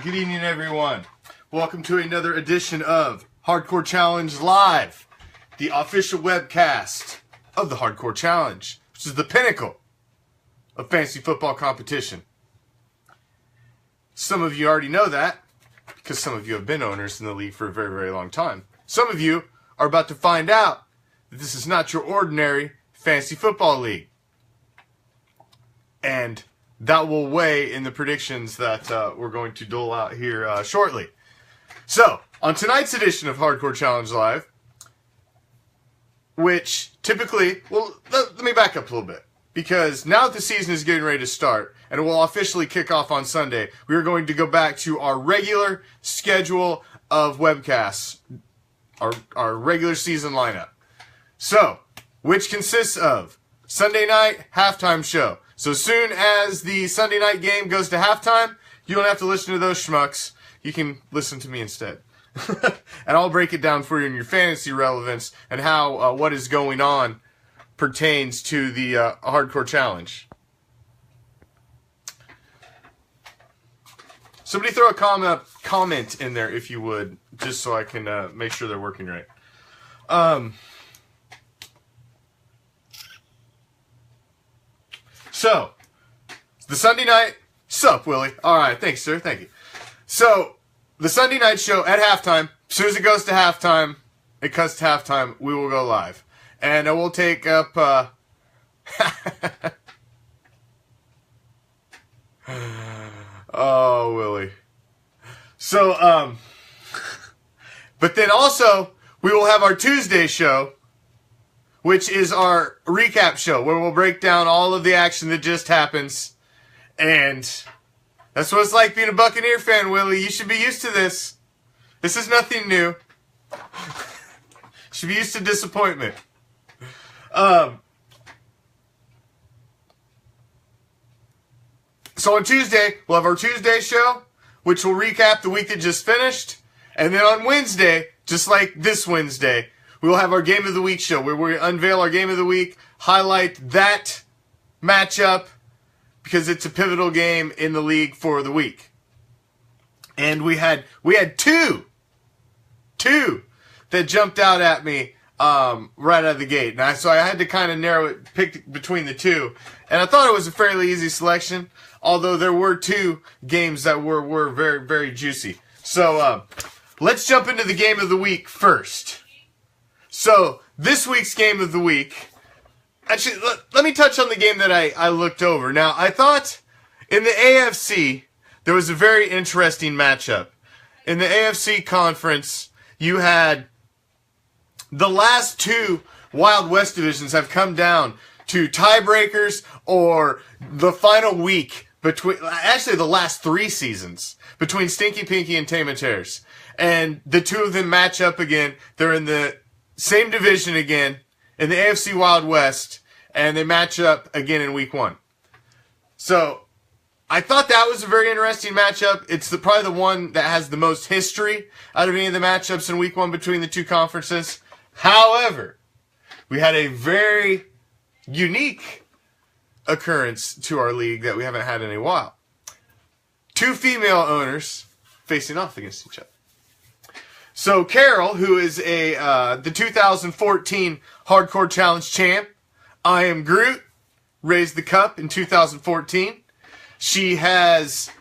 Good evening, everyone. Welcome to another edition of Hardcore Challenge Live, the official webcast of the Hardcore Challenge, which is the pinnacle of fantasy football competition. Some of you already know that, because some of you have been owners in the league for a very, very long time. Some of you are about to find out that this is not your ordinary fantasy football league. And that will weigh in the predictions that we're going to dole out here shortly. So, on tonight's edition of Hardcore Challenge Live, which typically, well, let me back up a little bit. Because now that the season is getting ready to start, and it will officially kick off on Sunday, we are going to go back to our regular schedule of webcasts, our regular season lineup. So, which consists of Sunday night halftime show. So soon as the Sunday night game goes to halftime, you don't have to listen to those schmucks. You can listen to me instead. And I'll break it down for you in your fantasy relevance and how what is going on pertains to the Hardcore Challenge. Somebody throw a comment in there if you would, just so I can make sure they're working right. So, the Sunday night... Sup, Willie? Alright, thanks, sir. Thank you. So, the Sunday night show at halftime, as soon as it goes to halftime, it cuts to halftime, we will go live. And we'll take up... Oh, Willie. So, but then also, we will have our Tuesday show, which is our recap show, where we'll break down all of the action that just happens. And that's what it's like being a Buccaneer fan, Willie. You should be used to this. This is nothing new. Should be used to disappointment. So on Tuesday, we'll have our Tuesday show, which will recap the week that just finished. And then on Wednesday, just like this Wednesday, we will have our Game of the Week show, where we unveil our Game of the Week, highlight that matchup, because it's a pivotal game in the league for the week. And we had two that jumped out at me right out of the gate. So I had to kind of narrow it, pick between the two. And I thought it was a fairly easy selection, although there were two games that were very, very juicy. So let's jump into the Game of the Week first. So, this week's Game of the Week, actually, let me touch on the game that I looked over. Now, I thought in the AFC, there was a very interesting matchup. In the AFC conference, you had the last two Wild West divisions have come down to tiebreakers or the final week between, actually the last three seasons, between Stinky Pinky and Tame and Tears. And the two of them match up again. They're in the same division again, in the AFC Wild West, and they match up again in Week 1. So, I thought that was a very interesting matchup. It's probably the one that has the most history out of any of the matchups in Week 1 between the two conferences. However, we had a very unique occurrence to our league that we haven't had in a while. Two female owners facing off against each other. So Carol, who is the 2014 Hardcore Challenge champ, I Am Groot, raised the cup in 2014. She has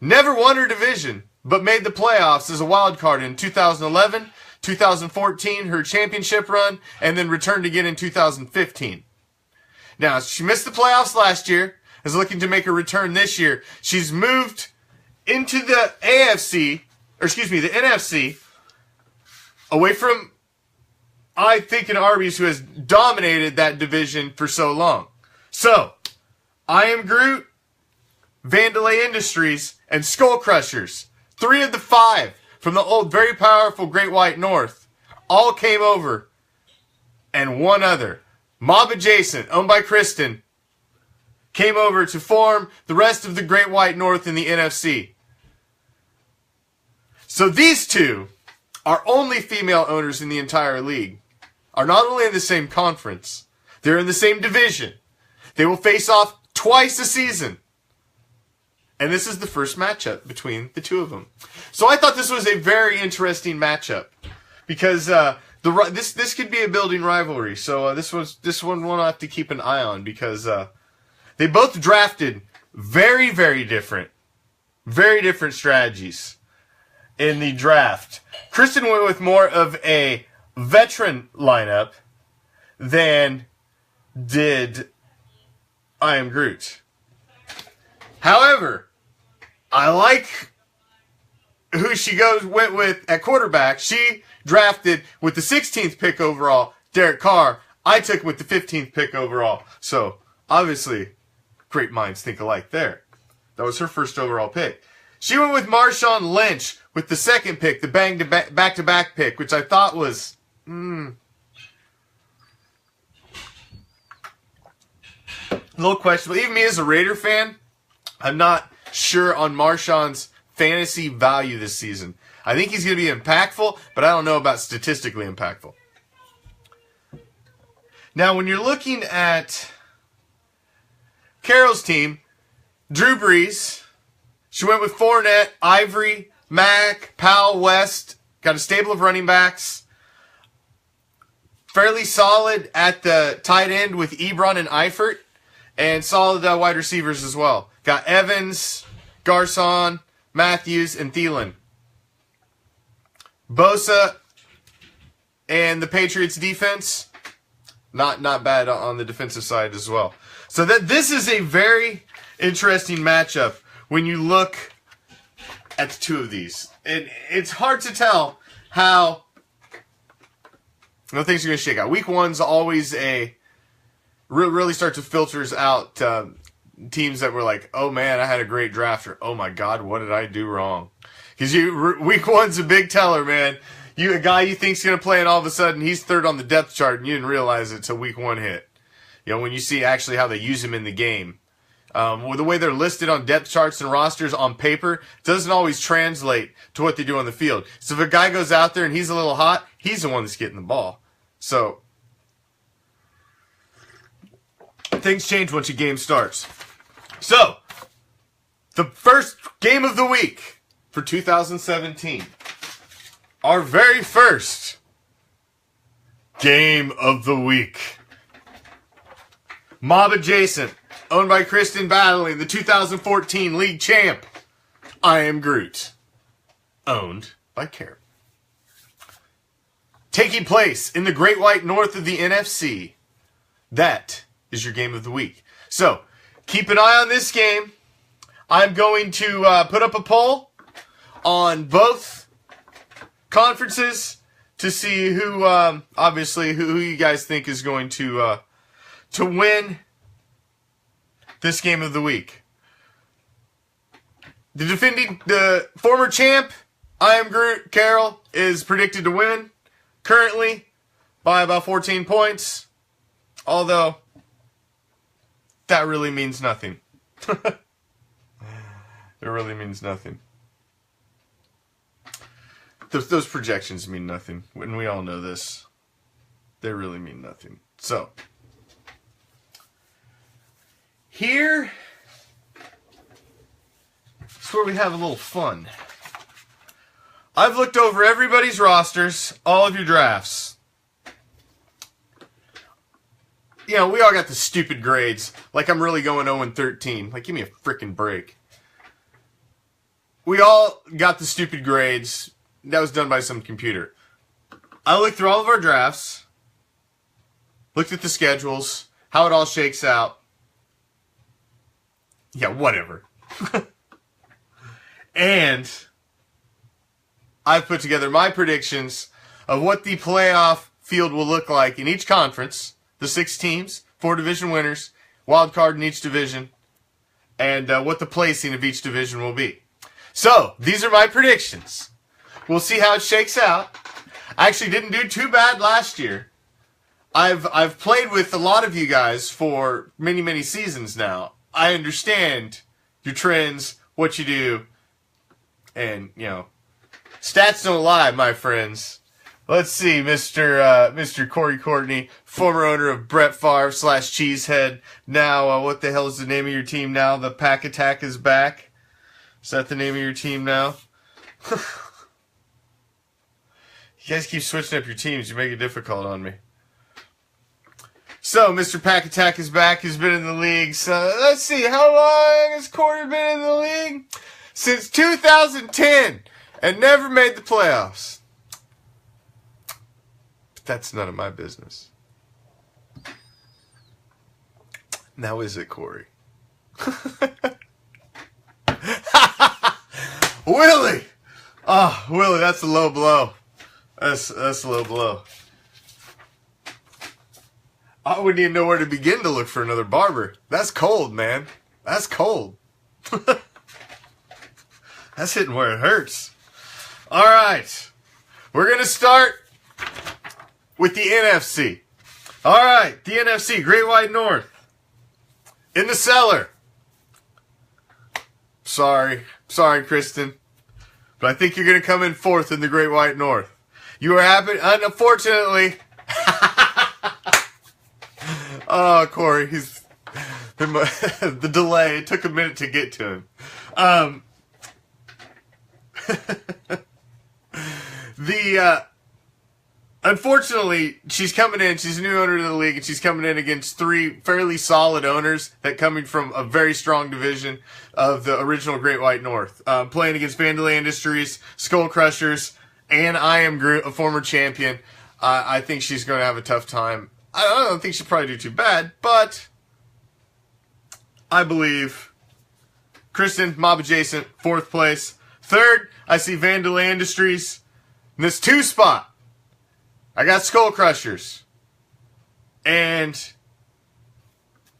never won her division, but made the playoffs as a wild card in 2011, 2014, her championship run, and then returned again in 2015. Now, she missed the playoffs last year, is looking to make a return this year. She's moved into the NFC, the NFC, away from, I think, an Arby's who has dominated that division for so long. So, I Am Groot, Vandalay Industries, and Skull Crushers, 3 of the 5 from the old, very powerful Great White North, all came over, and one other, Mob Adjacent, owned by Kristen, came over to form the rest of the Great White North in the NFC. So these two our only female owners in the entire league, are not only in the same conference, they're in the same division. They will face off twice a season. And this is the first matchup between the two of them. So I thought this was a very interesting matchup because this could be a building rivalry. So this one we'll have to keep an eye on because they both drafted very, very different strategies in the draft. Kristen went with more of a veteran lineup than did I Am Groot. However, I like who she went with at quarterback. She drafted with the 16th pick overall, Derek Carr. I took with the 15th pick overall. So, obviously, great minds think alike there. That was her first overall pick. She went with Marshawn Lynch with the second pick, the back-to-back pick, which I thought was... a little questionable. Even me as a Raider fan, I'm not sure on Marshawn's fantasy value this season. I think he's going to be impactful, but I don't know about statistically impactful. Now, when you're looking at Carol's team, Drew Brees, she went with Fournette, Ivory, Mack, Powell, West, got a stable of running backs. Fairly solid at the tight end with Ebron and Eifert. And solid wide receivers as well. Got Evans, Garcon, Matthews, and Thielen. Bosa and the Patriots defense, not bad on the defensive side as well. So this is a very interesting matchup when you look at the two of these. It's hard to tell how things are going to shake out. Week one's always really start to filters out teams that were like, oh man, I had a great draft, or oh my god, what did I do wrong? Because week one's a big teller, man. A guy you think's going to play, and all of a sudden he's third on the depth chart, and you didn't realize it till week one hit. When you see actually how they use him in the game. With the way they're listed on depth charts and rosters on paper, doesn't always translate to what they do on the field. So if a guy goes out there and he's a little hot, he's the one that's getting the ball. So things change once a game starts. So, the first game of the week for 2017. Our very first game of the week. Mob Adjacent, owned by Kristen, battling the 2014 league champ, I Am Groot, owned by Karen. Taking place in the Great White North of the NFC. That is your game of the week. So, keep an eye on this game. I'm going to put up a poll on both conferences to see who, obviously, who you guys think is going to win this game of the week. The former champ, I Am Groot, Carol, is predicted to win currently by about 14 points. Although, that really means nothing. It really means nothing. Those projections mean nothing, and we all know this. They really mean nothing. So, here is where we have a little fun. I've looked over everybody's rosters, all of your drafts. We all got the stupid grades. Like, I'm really going 0-13. Like, give me a freaking break. We all got the stupid grades. That was done by some computer. I looked through all of our drafts, looked at the schedules, how it all shakes out. Yeah, whatever. And I've put together my predictions of what the playoff field will look like in each conference. The 6 teams, 4 division winners, wild card in each division, and what the placing of each division will be. So, these are my predictions. We'll see how it shakes out. I actually didn't do too bad last year. I've played with a lot of you guys for many, many seasons now. I understand your trends, what you do, and, stats don't lie, my friends. Let's see, Mr. Corey Courtney, former owner of Brett Favre / Cheesehead. Now, what the hell is the name of your team now? The Pack Attack is back. Is that the name of your team now? You guys keep switching up your teams. You make it difficult on me. So, Mr. Pack Attack is back. He's been in the league. So, let's see. How long has Corey been in the league? Since 2010. And never made the playoffs. But that's none of my business. Now is it, Corey? Willie! Oh, Willie, that's a low blow. That's a low blow. I wouldn't even know where to begin to look for another barber. That's cold, man. That's cold. That's hitting where it hurts. All right. We're going to start with the NFC. All right. The NFC, Great White North. In the cellar. Sorry, Kristen. But I think you're going to come in fourth in the Great White North. You are happy. Unfortunately. Oh, Corey, the delay. It took a minute to get to him. Unfortunately, she's coming in. She's a new owner to the league, and she's coming in against three fairly solid owners that coming from a very strong division of the original Great White North. Playing against Vandalay Industries, Skull Crushers, and I Am Groot, a former champion. I think she's going to have a tough time. I don't think she'll probably do too bad, but I believe Kristen, mob adjacent, fourth place. Third, I see Vandalay Industries. In this 2 spot, I got Skull Crushers. And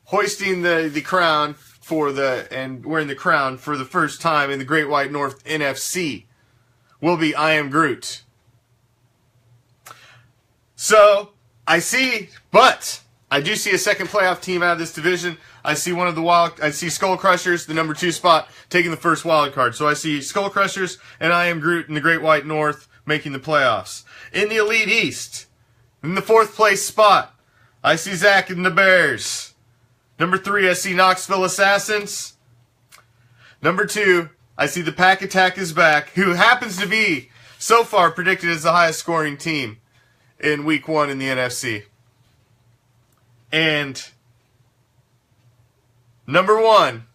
hoisting the crown and wearing the crown for the first time in the Great White North NFC will be I Am Groot. So, I do see a second playoff team out of this division. I see Skull Crushers, the number 2 spot, taking the first wild card. So I see Skull Crushers and I Am Groot in the Great White North making the playoffs. In the Elite East, in the 4th place spot, I see Zach and the Bears. Number 3, I see Knoxville Assassins. Number 2, I see the Pack Attack is back, who happens to be, so far, predicted as the highest scoring team in Week 1 in the NFC. And number 1,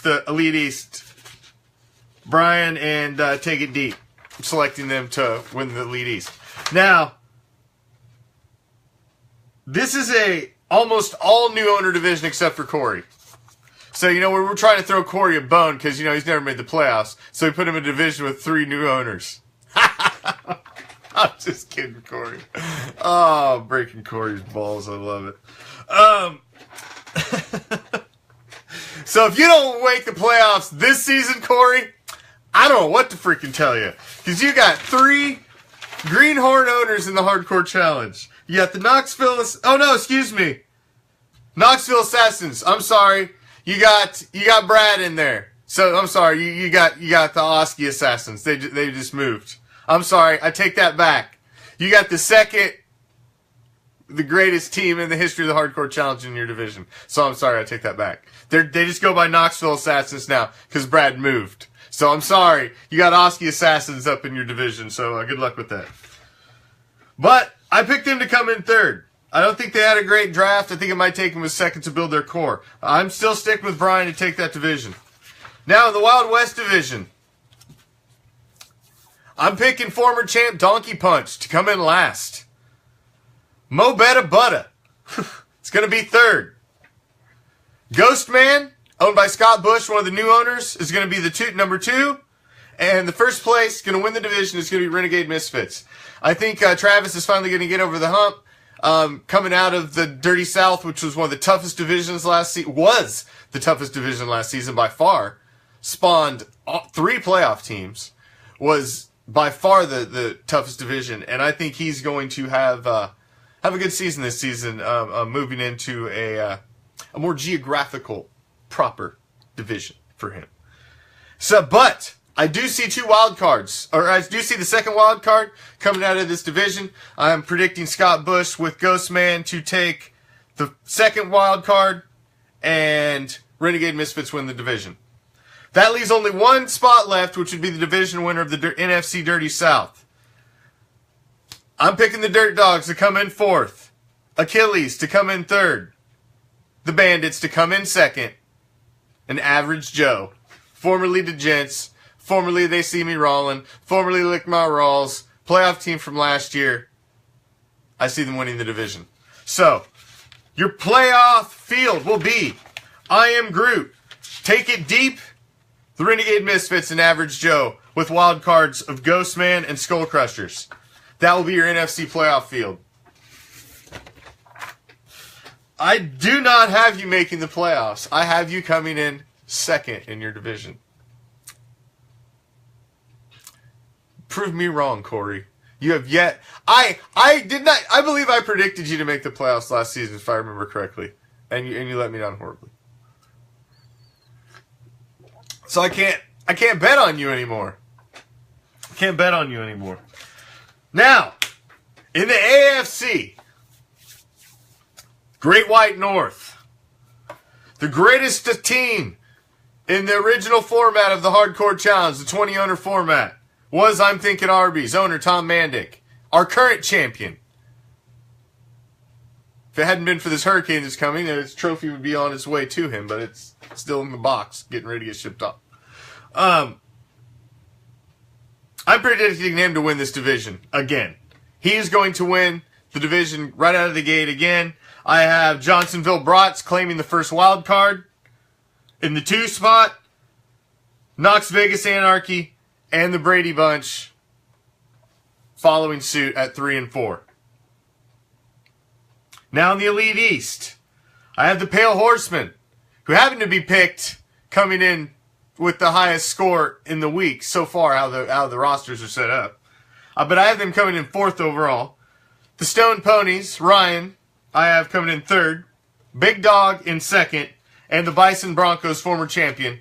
the Elite East, Brian and Take It Deep. I'm selecting them to win the Elite East. Now, this is a almost all new owner division except for Corey. So, we're trying to throw Corey a bone because, he's never made the playoffs. So we put him in a division with 3 new owners. I'm just kidding, Corey. Oh, breaking Corey's balls. I love it. So if you don't make the playoffs this season, Corey, I don't know what to freaking tell you. Because you got 3 Greenhorn owners in the Hardcore Challenge. You got the Knoxville Assassins. I'm sorry. You got Brad in there. So I'm sorry. You got the Oski Assassins. They just moved. I'm sorry. I take that back. You got the greatest team in the history of the Hardcore Challenge in your division. So I'm sorry. I take that back. They just go by Knoxville Assassins now because Brad moved. So I'm sorry. You got Oski Assassins up in your division. So good luck with that. But I picked them to come in third. I don't think they had a great draft. I think it might take them a second to build their core. I'm still sticking with Brian to take that division. Now in the Wild West division, I'm picking former champ Donkey Punch to come in last. Mo Betta Butta. It's going to be third. Ghost Man, owned by Scott Bush, one of the new owners, is going to be the number 2. And the first place, going to win the division, is going to be Renegade Misfits. I think Travis is finally going to get over the hump. Coming out of the Dirty South, which was one of the toughest divisions last season, was the toughest division last season by far, spawned 3 playoff teams, was by far the toughest division, and I think he's going to have a good season this season, moving into a more geographical, proper division for him. So, but I do see 2 wild cards, or I do see the second wild card coming out of this division. I'm predicting Scott Bush with Ghostman to take the second wild card, and Renegade Misfits win the division. That leaves only one spot left, which would be the division winner of the NFC Dirty South. I'm picking the Dirt Dogs to come in fourth, Achilles to come in third, the Bandits to come in second, and Average Joe, formerly the Gents, formerly They See Me Rollin', formerly Lick My Rawls, playoff team from last year. I see them winning the division. So, your playoff field will be I Am Groot, Take It Deep, the Renegade Misfits, and Average Joe, with wild cards of Ghostman and Skull Crushers. That will be your NFC playoff field. I do not have you making the playoffs. I have you coming in second in your division. Prove me wrong, Corey. You have yet... I believe I predicted you to make the playoffs last season, if I remember correctly. And you let me down horribly. So I can't bet on you anymore. Can't bet on you anymore. Now, in the AFC, Great White North, the greatest team in the original format of the Hardcore Challenge, the 20-owner format, was I'm Thinking Arby's owner Tom Mandick, our current champion. If it hadn't been for this hurricane that's coming, his trophy would be on its way to him, but it's still in the box, getting ready to get shipped off. I'm predicting him to win this division again. He is going to win the division right out of the gate again. I have Johnsonville Brats claiming the first wild card. In the 2 spot, Knox Vegas Anarchy and the Brady Bunch following suit at 3 and 4. Now in the Elite East, I have the Pale Horsemen, who happen to be picked coming in with the highest score in the week so far, how the rosters are set up. But I have them coming in 4th overall. The Stone Ponies, Ryan, I have coming in 3rd. Big Dog in 2nd. And the Bison Broncos, former champion,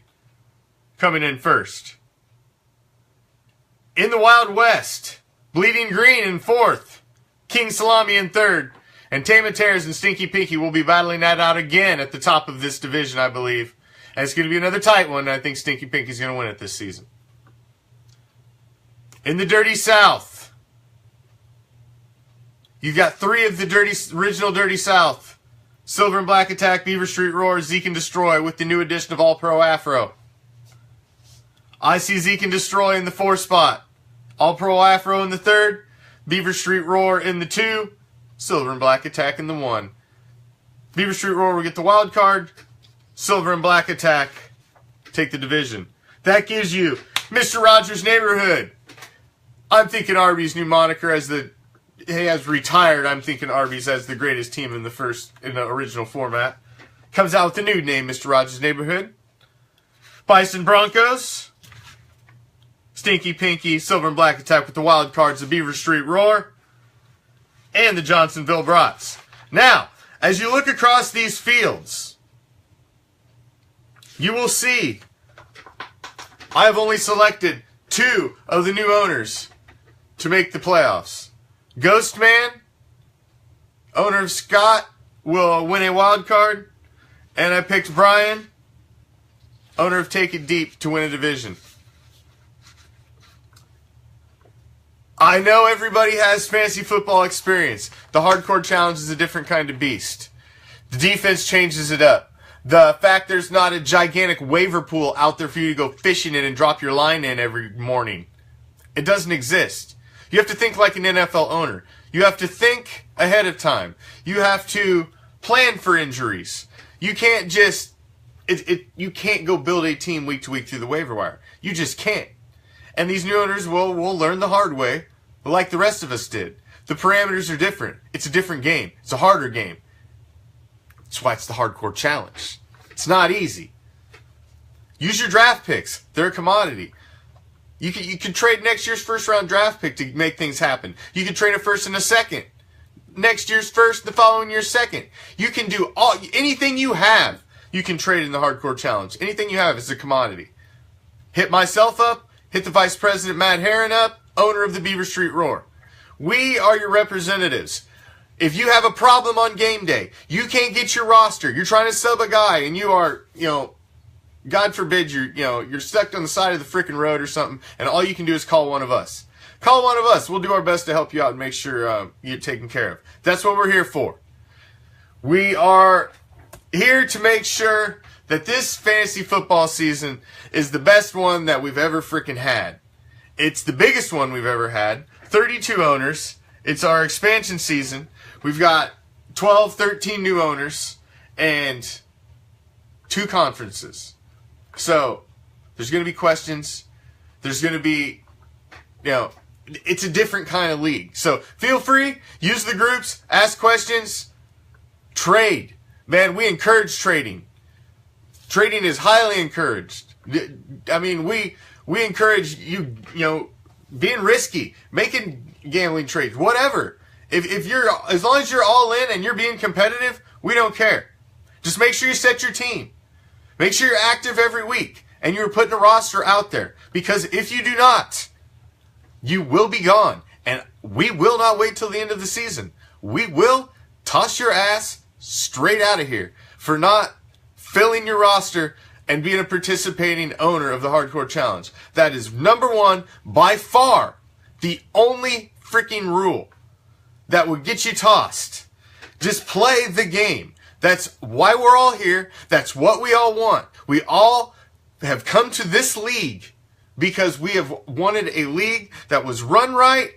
coming in 1st. In the Wild West, Bleeding Green in 4th. King Salami in 3rd. And Tama Tears and Stinky Pinky will be battling that out again at the top of this division, I believe. And it's going to be another tight one. I think Stinky Pinky's going to win it this season. In the Dirty South, you've got 3 of the original Dirty South. Silver and Black Attack, Beaver Street Roar, Zeke and Destroy with the new addition of All Pro Afro. I see Zeke and Destroy in the 4th spot. All Pro Afro in the 3rd. Beaver Street Roar in the 2. Silver and Black Attack in the 1. Beaver Street Roar will get the wild card. Silver and Black Attack take the division. That gives you Mr. Rogers' Neighborhood. I'm Thinking Arby's new moniker he has retired. I'm Thinking Arby's as the greatest team in the original format. Comes out with the new name, Mr. Rogers' Neighborhood. Bison Broncos. Stinky Pinky, Silver and Black Attack with the wild cards, the Beaver Street Roar, and the Johnsonville Brats. Now, as you look across these fields, you will see I have only selected 2 of the new owners to make the playoffs. Ghostman, owner of Scott, will win a wild card. And I picked Brian, owner of Take It Deep, to win a division. I know everybody has fantasy football experience. The Hardcore Challenge is a different kind of beast. The defense changes it up. The fact there's not a gigantic waiver pool out there for you to go fishing in and drop your line in every morning. It doesn't exist. You have to think like an NFL owner. You have to think ahead of time. You have to plan for injuries. You can't just... you can't go build a team week to week through the waiver wire. You just can't. And these new owners will learn the hard way, like the rest of us did. The parameters are different. It's a different game. It's a harder game. That's why it's the Hardcore Challenge. It's not easy. Use your draft picks. They're a commodity. You can trade next year's first-round draft pick to make things happen. You can trade a first and a second. Next year's first, the following year's second. You can do anything you have, you can trade in the Hardcore Challenge. Anything you have is a commodity. Hit myself up. Hit the Vice President Matt Herron up, owner of the Beaver Street Roar. We are your representatives. If you have a problem on game day, you can't get your roster, you're trying to sub a guy, and you are, God forbid you're stuck on the side of the freaking road or something, and all you can do is call one of us. Call one of us. We'll do our best to help you out and make sure you're taken care of. That's what we're here for. We are here to make sure that this fantasy football season is the best one that we've ever freaking had. It's the biggest one we've ever had. 32 owners. It's our expansion season. We've got 12, 13 new owners and 2 conferences. So there's going to be questions. There's going to be, it's a different kind of league. So feel free, use the groups, ask questions, trade. Man, we encourage trading. Trading is highly encouraged. I mean, we encourage you, being risky, making gambling trades, whatever. If you're, as long as you're all in and you're being competitive, we don't care. Just make sure you set your team. Make sure you're active every week and you're putting a roster out there. Because if you do not, you will be gone. And we will not wait till the end of the season. We will toss your ass straight out of here for not filling your roster and being a participating owner of the Hardcore Challenge. That is number one, by far, the only freaking rule that would get you tossed. Just play the game. That's why we're all here. That's what we all want. We all have come to this league because we have wanted a league that was run right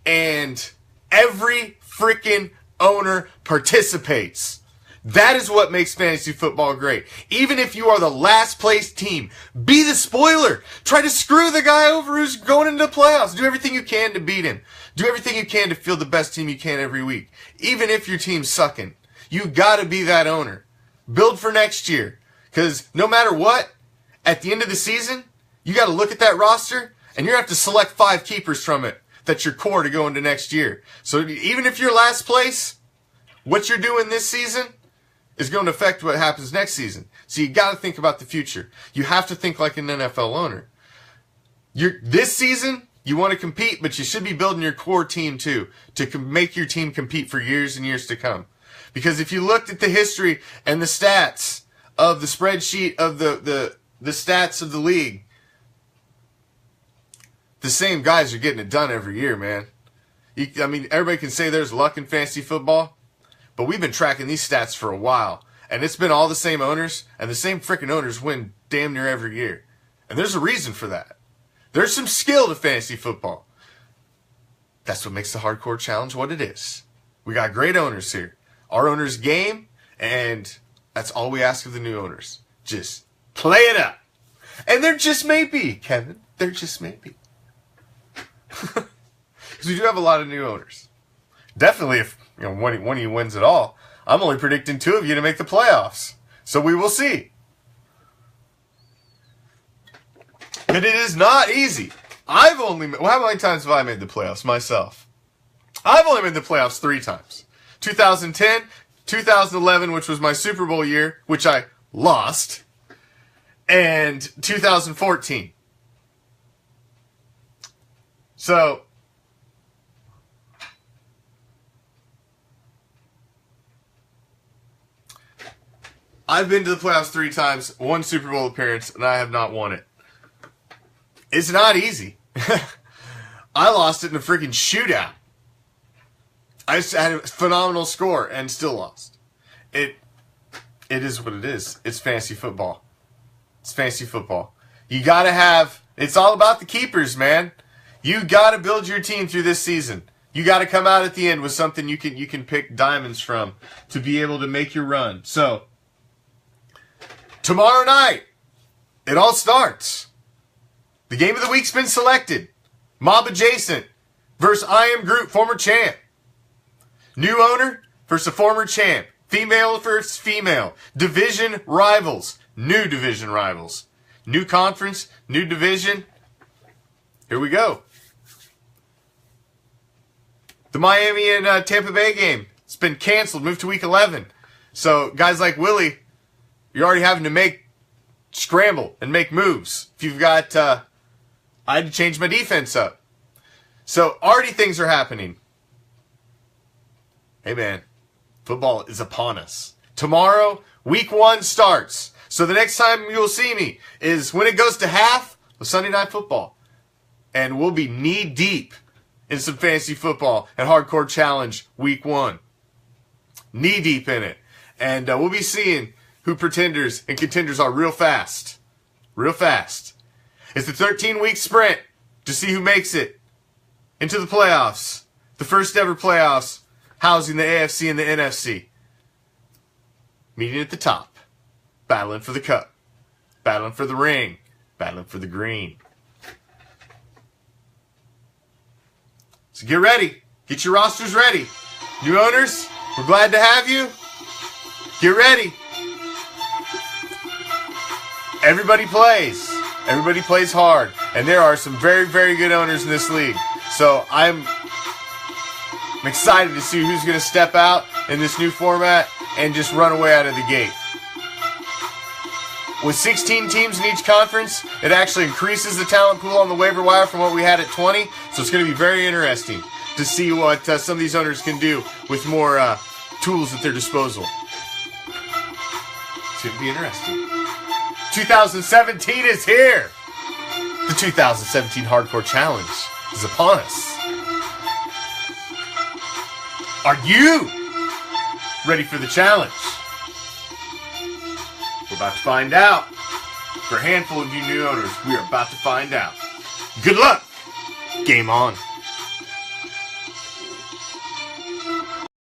and every freaking owner participates. That is what makes fantasy football great. Even if you are the last place team, be the spoiler. Try to screw the guy over who's going into the playoffs. Do everything you can to beat him. Do everything you can to field the best team you can every week. Even if your team's sucking. You gotta be that owner. Build for next year. Because no matter what, at the end of the season, you gotta look at that roster and you're gonna have to select 5 keepers from it. That's your core to go into next year. So even if you're last place, what you're doing this season is going to affect what happens next season. So you got to think about the future. You have to think like an NFL owner. This season, you want to compete, but you should be building your core team too, to make your team compete for years and years to come. Because if you looked at the history and the stats of the spreadsheet of the stats of the league, the same guys are getting it done every year, man. I mean, everybody can say there's luck in fantasy football, but we've been tracking these stats for a while, and it's been all the same owners, and the same freaking owners win damn near every year. And there's a reason for that. There's some skill to fantasy football. That's what makes the Hardcore Challenge what it is. We got great owners here. Our owners game, and that's all we ask of the new owners. Just play it up. And there just may be, Kevin. There just may be. Because we do have a lot of new owners. Definitely if one of you wins it all. I'm only predicting 2 of you to make the playoffs. So we will see. But it is not easy. How many times have I made the playoffs myself? I've only made the playoffs 3 times. 2010, 2011, which was my Super Bowl year, which I lost, and 2014. So, I've been to the playoffs 3 times, 1 Super Bowl appearance, and I have not won it. It's not easy. I lost it in a freaking shootout. I had a phenomenal score and still lost. It is what it is. It's fantasy football. It's fantasy football. You gotta have, it's all about the keepers, man. You gotta build your team through this season. You gotta come out at the end with something you can pick diamonds from to be able to make your run. So, tomorrow night, it all starts. The game of the week's been selected. Mob Adjacent versus I Am Groot, former champ. New owner versus a former champ. Female versus female. Division rivals. New division rivals. New conference, new division. Here we go. The Miami and Tampa Bay game, it's been canceled, moved to week 11. So guys like Willie, you're already having to scramble and make moves. If you've got, I had to change my defense up. So already things are happening. Hey man, football is upon us. Tomorrow, week 1 starts. So the next time you'll see me is when it goes to half of Sunday Night Football. And we'll be knee deep in some fantasy football and Hardcore Challenge week 1. Knee deep in it. And we'll be seeing who pretenders and contenders are real fast. Real fast. It's the 13-week sprint to see who makes it into the playoffs. The first ever playoffs housing the AFC and the NFC. Meeting at the top. Battling for the cup. Battling for the ring. Battling for the green. So get ready. Get your rosters ready. New owners, we're glad to have you. Get ready. Everybody plays. Everybody plays hard. And there are some very, very good owners in this league. So I'm excited to see who's going to step out in this new format and just run away out of the gate. With 16 teams in each conference, it actually increases the talent pool on the waiver wire from what we had at 20. So it's going to be very interesting to see what some of these owners can do with more tools at their disposal. It's going to be interesting. 2017 is here. The 2017 Hardcore Challenge is upon us. Are you ready for the challenge? We're about to find out. For a handful of you new owners, we are about to find out. Good luck. Game on.